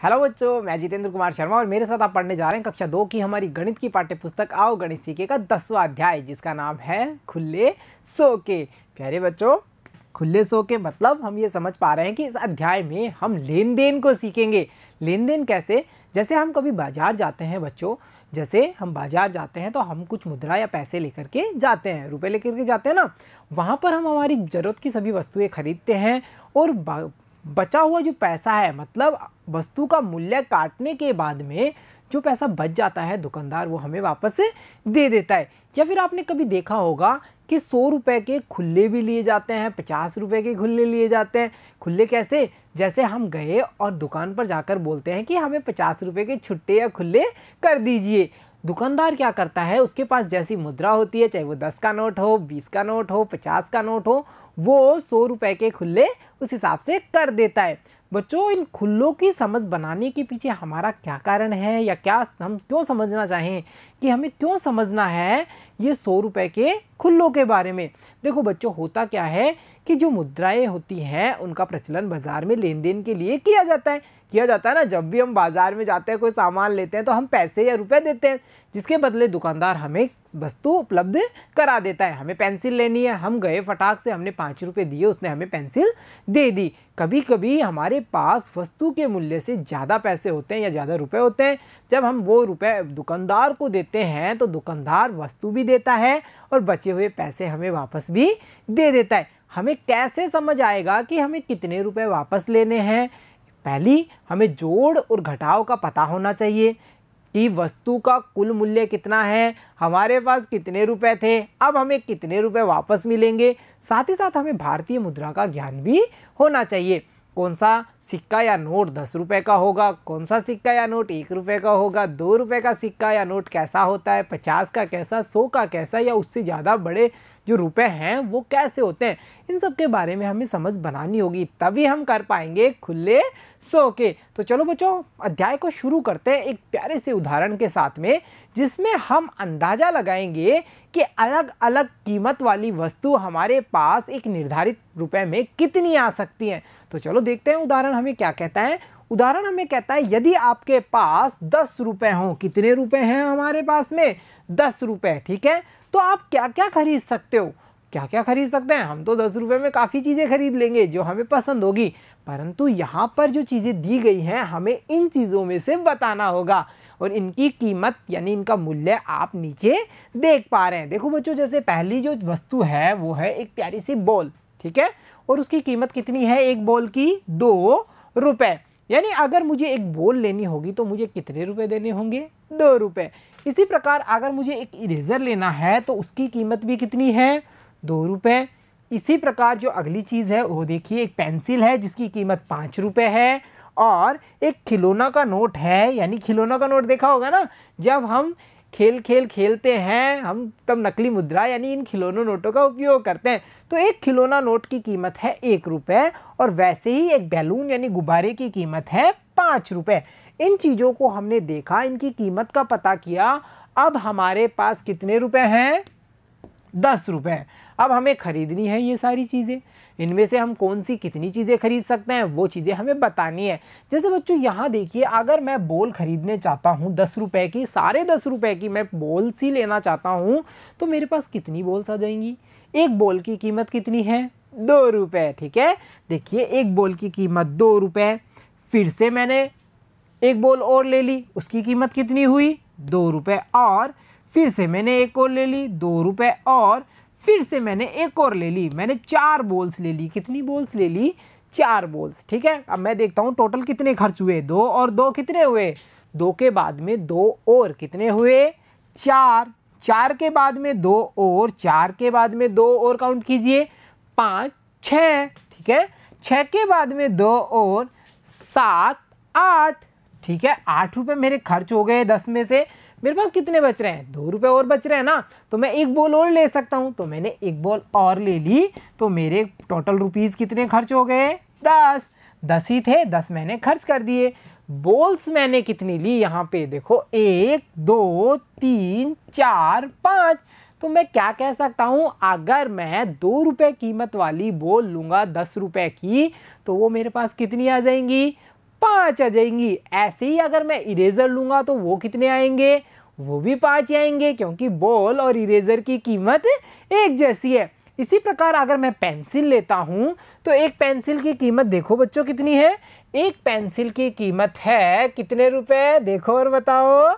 Hello बच्चों, मैं जितेंद्र कुमार शर्मा और मेरे साथ आप पढ़ने जा रहे हैं कक्षा 2 की हमारी गणित की पाठ्य पुस्तक आओ गणित सीखे का 10वां अध्याय, जिसका नाम है खुले सो के। प्यारे बच्चों, खुले सो के मतलब हम ये समझ पा रहे हैं कि इस अध्याय में हम लेन देन को सीखेंगे। लेन देन कैसे? जैसे हम कभी बाजार जाते हैं बच्चों, जैसे हम बाजार जाते हैं तो हम कुछ मुद्रा या पैसे लेकर के जाते हैं, रुपए लेकर के जाते हैं ना। वहाँ पर हम हमारी ज़रूरत की सभी वस्तुएं खरीदते हैं और बचा हुआ जो पैसा है, मतलब वस्तु का मूल्य काटने के बाद में जो पैसा बच जाता है, दुकानदार वो हमें वापस दे देता है। या फिर आपने कभी देखा होगा कि 100 रुपये के खुले भी लिए जाते हैं, 50 रुपये के खुले लिए जाते हैं। खुले कैसे? जैसे हम गए और दुकान पर जाकर बोलते हैं कि हमें 50 रुपये के छुट्टे या खुले कर दीजिए। दुकानदार क्या करता है, उसके पास जैसी मुद्रा होती है, चाहे वो 10 का नोट हो, 20 का नोट हो, 50 का नोट हो, वो 100 रुपये के खुले उस हिसाब से कर देता है। बच्चों, इन खुल्लों की समझ बनाने के पीछे हमारा क्या कारण है, या क्या हम क्यों समझना चाहें कि हमें क्यों समझना है ये 100 रुपये के खुल्लों के बारे में। देखो बच्चों, होता क्या है कि जो मुद्राएं होती हैं उनका प्रचलन बाजार में लेन देन के लिए किया जाता है ना। जब भी हम बाजार में जाते हैं, कोई सामान लेते हैं तो हम पैसे या रुपए देते हैं, जिसके बदले दुकानदार हमें वस्तु उपलब्ध करा देता है। हमें पेंसिल लेनी है, हम गए फटाक से, हमने 5 रुपये दिए, उसने हमें पेंसिल दे दी। कभी कभी हमारे पास वस्तु के मूल्य से ज़्यादा पैसे होते हैं या ज़्यादा रुपए होते हैं। जब हम वो रुपए दुकानदार को देते हैं तो दुकानदार वस्तु भी देता है और बचे हुए पैसे हमें वापस भी दे देता है। हमें कैसे समझ आएगा कि हमें कितने रुपए वापस लेने हैं? पहली, हमें जोड़ और घटाव का पता होना चाहिए कि वस्तु का कुल मूल्य कितना है, हमारे पास कितने रुपए थे, अब हमें कितने रुपए वापस मिलेंगे। साथ ही साथ हमें भारतीय मुद्रा का ज्ञान भी होना चाहिए। कौन सा सिक्का या नोट 10 रुपये का होगा, कौन सा सिक्का या नोट 1 रुपये का होगा, 2 रुपये का सिक्का या नोट कैसा होता है, 50 का कैसा, 100 का कैसा, या उससे ज़्यादा बड़े जो रुपए हैं वो कैसे होते हैं। इन सब के बारे में हमें समझ बनानी होगी, तभी हम कर पाएंगे खुले सो के। तो चलो बच्चों, अध्याय को शुरू करते हैं एक प्यारे से उदाहरण के साथ में, जिसमें हम अंदाज़ा लगाएंगे कि अलग अलग कीमत वाली वस्तु हमारे पास एक निर्धारित रुपए में कितनी आ सकती हैं। तो चलो देखते हैं उदाहरण हमें क्या कहता है। उदाहरण हमें कहता है, यदि आपके पास 10 रुपए हों, कितने रुपए हैं हमारे पास में? 10 रुपए, ठीक है। तो आप क्या क्या खरीद सकते हो? क्या क्या खरीद सकते हैं? हम तो 10 रुपये में काफ़ी चीज़ें खरीद लेंगे जो हमें पसंद होगी, परंतु यहाँ पर जो चीज़ें दी गई हैं हमें इन चीज़ों में से बताना होगा, और इनकी कीमत यानी इनका मूल्य आप नीचे देख पा रहे हैं। देखो बच्चों, जैसे पहली जो वस्तु है वो है एक प्यारी सी बॉल, ठीक है, और उसकी कीमत कितनी है एक बॉल की? 2 रुपये। यानी अगर मुझे एक बॉल लेनी होगी तो मुझे कितने रुपए देने होंगे? 2 रुपये। इसी प्रकार अगर मुझे एक इरेज़र लेना है तो उसकी कीमत भी कितनी है? 2 रुपये। इसी प्रकार जो अगली चीज़ है वो देखिए, एक पेंसिल है जिसकी कीमत 5 रुपये है, और एक खिलौना का नोट है। यानी खिलौना का नोट देखा होगा ना, जब हम खेलते हैं हम तब नकली मुद्रा यानी इन खिलौनों नोटों का उपयोग करते हैं। तो एक खिलौना नोट की कीमत है 1 रुपये, और वैसे ही एक बैलून यानी गुब्बारे की कीमत है 5 रुपये। इन चीज़ों को हमने देखा, इनकी कीमत का पता किया। अब हमारे पास कितने रुपए हैं? 10 रुपये। अब हमें खरीदनी है ये सारी चीज़ें। इनमें से हम कौन सी कितनी चीज़ें खरीद सकते हैं वो चीज़ें हमें बतानी है। जैसे बच्चों यहाँ देखिए, अगर मैं बॉल खरीदने चाहता हूँ 10 रुपये की, सारे 10 रुपये की मैं बॉल सी लेना चाहता हूँ, तो मेरे पास कितनी बॉल्स आ जाएंगी? एक बॉल की कीमत कितनी है? 2 रुपये, ठीक है। देखिए, एक बॉल की कीमत 2 रुपये। फिर से मैंने एक बॉल और ले ली, उसकी कीमत कितनी हुई? 2 रुपये। और फिर से मैंने एक और ले ली, 2 रुपये। और फिर से मैंने एक और ले ली, मैंने 4 बॉल्स ले ली। कितनी बॉल्स ले ली? 4 बॉल्स, ठीक है। अब मैं देखता हूँ टोटल कितने खर्च हुए। 2 और 2 कितने हुए? 2 के बाद में 2 और कितने हुए? 4। 4 के बाद में 2 और, 4 के बाद में 2 और, काउंट कीजिए, 5, 6, ठीक है। 6 के बाद में 2 और, 7, 8, ठीक है। 8 रुपये मेरे खर्च हो गए 10 में से। मेरे पास कितने बच रहे हैं? 2 रुपये और बच रहे हैं ना, तो मैं एक बॉल और ले सकता हूँ। तो मैंने एक बॉल और ले ली, तो मेरे टोटल रुपीस कितने खर्च हो गए? 10। 10 ही थे, 10 मैंने खर्च कर दिए। बॉल्स मैंने कितनी ली? यहाँ पे देखो, 1, 2, 3, 4, 5। तो मैं क्या कह सकता हूँ, अगर मैं 2 रुपये कीमत वाली बॉल लूँगा 10 रुपये की, तो वो मेरे पास कितनी आ जाएंगी? 5 आ जाएंगी। ऐसे ही अगर मैं इरेजर लूँगा तो वो कितने आएंगे, वो भी 5 आएंगे, क्योंकि बॉल और इरेजर की कीमत एक जैसी है। इसी प्रकार अगर मैं पेंसिल लेता हूँ तो एक पेंसिल की कीमत देखो बच्चों कितनी है, एक पेंसिल की कीमत है कितने रुपए, देखो और बताओ,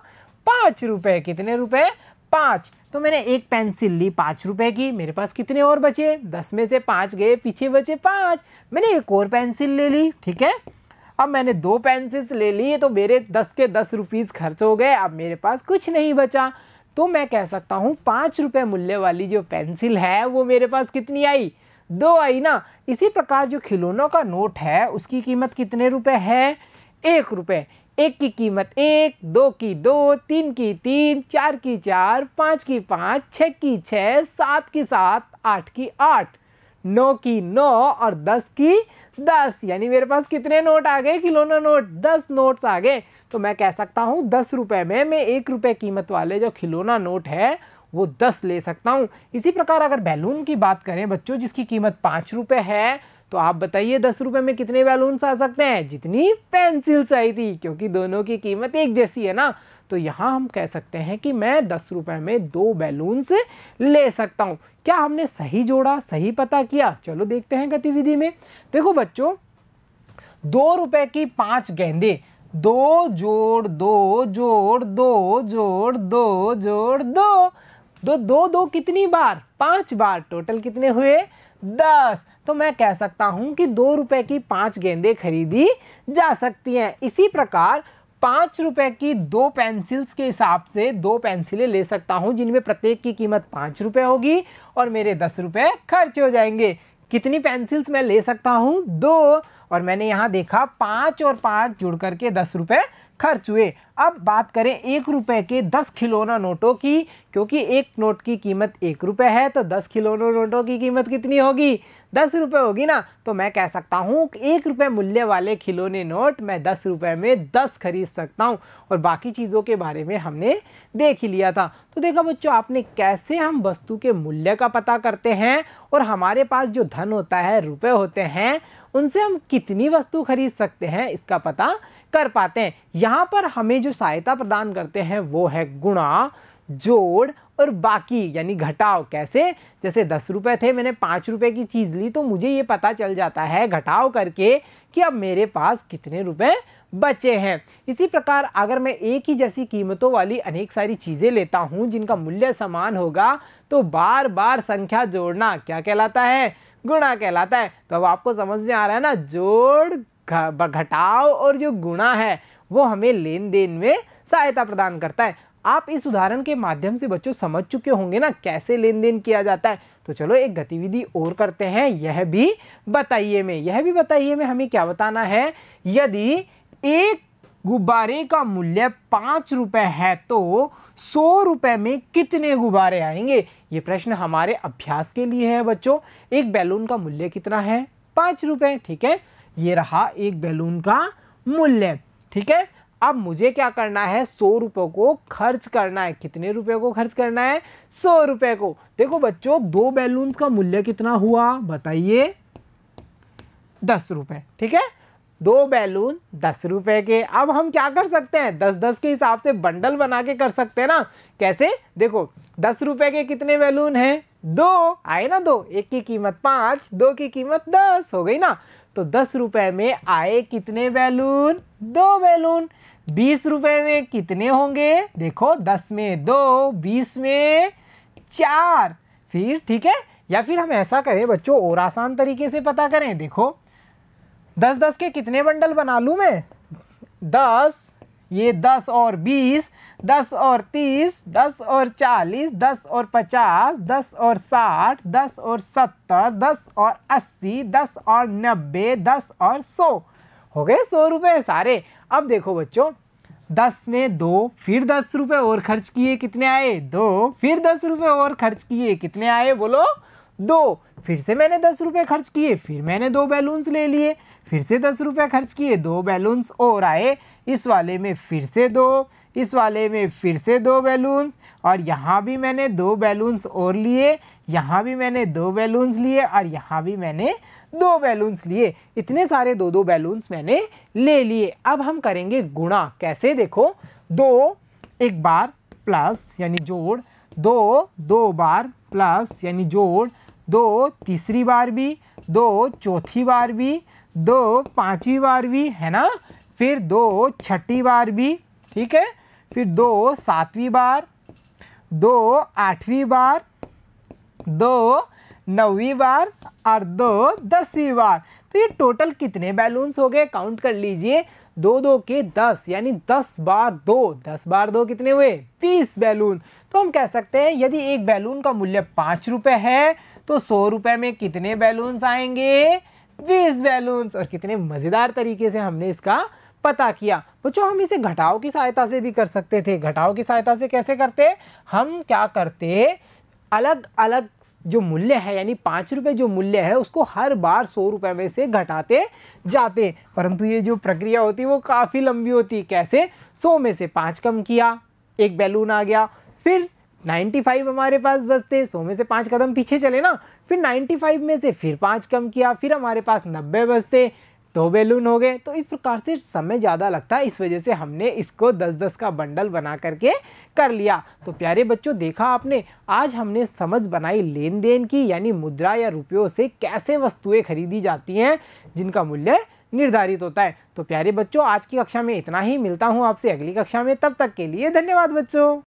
5 रुपए। कितने रुपए, 5। तो मैंने एक पेंसिल ली 5 रुपए की, मेरे पास कितने और बचे, 10 में से 5 गए, पीछे बचे 5। मैंने एक और पेंसिल ले ली, ठीक है। अब मैंने 2 पेंसिल्स ले ली तो मेरे 10 के 10 रुपीज़ खर्च हो गए, अब मेरे पास कुछ नहीं बचा। तो मैं कह सकता हूँ 5 रुपए मूल्य वाली जो पेंसिल है वो मेरे पास कितनी आई, 2 आई ना। इसी प्रकार जो खिलौनों का नोट है उसकी कीमत कितने रुपए है, 1 रुपये। 1 की कीमत 1, 2 की 2, 3 की 3, 4 की 4, 5 की 5, 6 की 6, 7 की 7, 8 की 8, 9 की 9 और 10 की 10। यानी मेरे पास कितने नोट आ गए, खिलौना नोट, 10 नोट्स आ गए। तो मैं कह सकता हूँ 10 रुपये में मैं 1 रुपये कीमत वाले जो खिलौना नोट है वो 10 ले सकता हूँ। इसी प्रकार अगर बैलून की बात करें बच्चों जिसकी कीमत 5 रुपये है, तो आप बताइए 10 रुपये में कितने बैलून्स आ सकते हैं, जितनी पेंसिल्स आई थी, क्योंकि दोनों की कीमत एक जैसी है ना। तो यहाँ हम कह सकते हैं कि मैं 10 रुपये में 2 बैलून्स ले सकता हूँ। क्या हमने सही जोड़ा, सही पता किया? चलो देखते हैं गतिविधि में। देखो बच्चों, 2 रुपये की 5 गेंदे, 2 जोड़ 2 जोड़ 2 जोड़ 2 जोड़ 2, 2 2 2 कितनी बार, 5 बार, टोटल कितने हुए, 10। तो मैं कह सकता हूं कि 2 रुपये की 5 गेंदें खरीदी जा सकती हैं। इसी प्रकार 5 रुपये की 2 पेंसिल्स के हिसाब से 2 पेंसिलें ले सकता हूं जिनमें प्रत्येक की कीमत 5 रुपये होगी और मेरे 10 रुपये खर्च हो जाएंगे। कितनी पेंसिल्स मैं ले सकता हूं, 2, और मैंने यहाँ देखा 5 और 5 जुड़ करके 10 रुपये खर्च हुए। अब बात करें 1 रुपये के 10 खिलौना नोटों की, क्योंकि एक नोट की कीमत 1 रुपये है तो 10 खिलौना नोटों की कीमत कितनी होगी, 10 रुपये होगी ना। तो मैं कह सकता हूँ 1 रुपये मूल्य वाले खिलौने नोट मैं 10 रुपये में 10 खरीद सकता हूँ। और बाकी चीज़ों के बारे में हमने देख ही लिया था। तो देखा बच्चों आपने कैसे हम वस्तु के मूल्य का पता करते हैं और हमारे पास जो धन होता है, रुपए होते हैं, उनसे हम कितनी वस्तु खरीद सकते हैं इसका पता कर पाते हैं। यहाँ पर हमें जो सहायता प्रदान करते हैं वो है गुणा, जोड़ और बाकी यानी घटाव। कैसे, जैसे 10 रुपये थे, मैंने 5 रुपये की चीज़ ली तो मुझे ये पता चल जाता है घटाव करके कि अब मेरे पास कितने रुपए बचे हैं। इसी प्रकार अगर मैं एक ही जैसी कीमतों वाली अनेक सारी चीज़ें लेता हूँ जिनका मूल्य समान होगा तो बार बार संख्या जोड़ना क्या कहलाता है, गुणा कहलाता है। तो अब आपको समझ में आ रहा है ना, जोड़, घटाव और जो गुणा है वो हमें लेन देन में सहायता प्रदान करता है। आप इस उदाहरण के माध्यम से बच्चों समझ चुके होंगे ना कैसे लेन देन किया जाता है। तो चलो एक गतिविधि और करते हैं, यह भी बताइए में हमें क्या बताना है। यदि एक गुब्बारे का मूल्य 5 रुपये है तो 100 रुपये में कितने गुब्बारे आएंगे। ये प्रश्न हमारे अभ्यास के लिए है बच्चों। एक बैलून का मूल्य कितना है, 5 रुपये, ठीक है। ये रहा एक बैलून का मूल्य, ठीक है। अब मुझे क्या करना है, 100 रुपये को खर्च करना है। कितने रुपए को खर्च करना है, 100 रुपये को। देखो बच्चों 2 बैलून्स का मूल्य कितना हुआ बताइए, 10 रुपये, ठीक है। 2 बैलून 10 रुपये के। अब हम क्या कर सकते हैं, 10-10 के हिसाब से बंडल बना के कर सकते हैं ना। कैसे, देखो 10 रुपये के कितने बैलून हैं, 2 आए ना, 2, एक की कीमत 5, 2 की कीमत 10 हो गई ना। तो 10 रुपये में आए कितने बैलून, 2 बैलून। 20 रुपये में कितने होंगे, देखो 10 में 2, 20 में 4, फिर ठीक है। या फिर हम ऐसा करें बच्चों, और आसान तरीके से पता करें। देखो 10-10 के कितने बंडल बना लूँ मैं, 10, ये 10 और 20, 10 और 30, 10 और 40, 10 और 50, 10 और 60, 10 और 70, 10 और 80, 10 और 90, 10 और 100 हो गए 100 रुपये सारे। अब देखो बच्चों 10 में 2, फिर 10 रुपये और खर्च किए, कितने आए, 2, फिर 10 रुपये और खर्च किए, कितने आए बोलो, 2, फिर से मैंने 10 रुपये खर्च किए, फिर मैंने 2 बैलून्स ले लिए, फिर से 10 रुपये खर्च किए, 2 बैलून्स और आए। इस वाले में फिर से 2, इस वाले में फिर से 2 बैलून्स, और यहाँ भी मैंने 2 बैलून्स और लिए, यहाँ भी मैंने 2 बैलून्स लिए, और यहाँ भी मैंने 2 बैलून्स लिए। इतने सारे 2-2 बैलून्स मैंने ले लिए। अब हम करेंगे गुणा। कैसे? देखो, 2 एक बार प्लस यानी जोड़, 2 2 बार प्लस यानी जोड़, 2 तीसरी बार भी, 2 चौथी बार भी, 2 पांचवी बार भी, है ना। फिर 2 छठी बार भी, ठीक है। फिर 2 सातवीं बार, 2 आठवीं बार, 2 नौवीं बार और 2 10वीं बार। तो ये टोटल कितने बैलून्स हो गए? काउंट कर लीजिए। 2 2 के 10 यानी 10 बार 2, 10 बार 2 कितने हुए? 20 बैलून। तो हम कह सकते हैं यदि एक बैलून का मूल्य 5 रुपए है तो 100 रुपए में कितने बैलून्स आएंगे? 20 बैलून्स। और कितने मज़ेदार तरीके से हमने इसका पता किया। बच्चों, हम इसे घटाव की सहायता से भी कर सकते थे। घटाव की सहायता से कैसे करते? हम क्या करते, अलग अलग जो मूल्य है यानी 5 रुपये जो मूल्य है उसको हर बार 100 रुपये में से घटाते जाते। परंतु ये जो प्रक्रिया होती है वो काफ़ी लंबी होती। कैसे? 100 में से 5 कम किया, एक बैलून आ गया। फिर 95 हमारे पास बचते, 100 में से 5 कदम पीछे चले ना। फिर 95 में से फिर 5 कम किया, फिर हमारे पास 90 बचते, 2 बैलून हो गए। तो इस प्रकार से समय ज़्यादा लगता है, इस वजह से हमने इसको 10-10 का बंडल बना करके कर लिया। तो प्यारे बच्चों, देखा आपने, आज हमने समझ बनाई लेन देन की, यानी मुद्रा या रुपयों से कैसे वस्तुएं खरीदी जाती हैं जिनका मूल्य निर्धारित होता है। तो प्यारे बच्चों, आज की कक्षा में इतना ही। मिलता हूँ आपसे अगली कक्षा में। तब तक के लिए धन्यवाद बच्चों।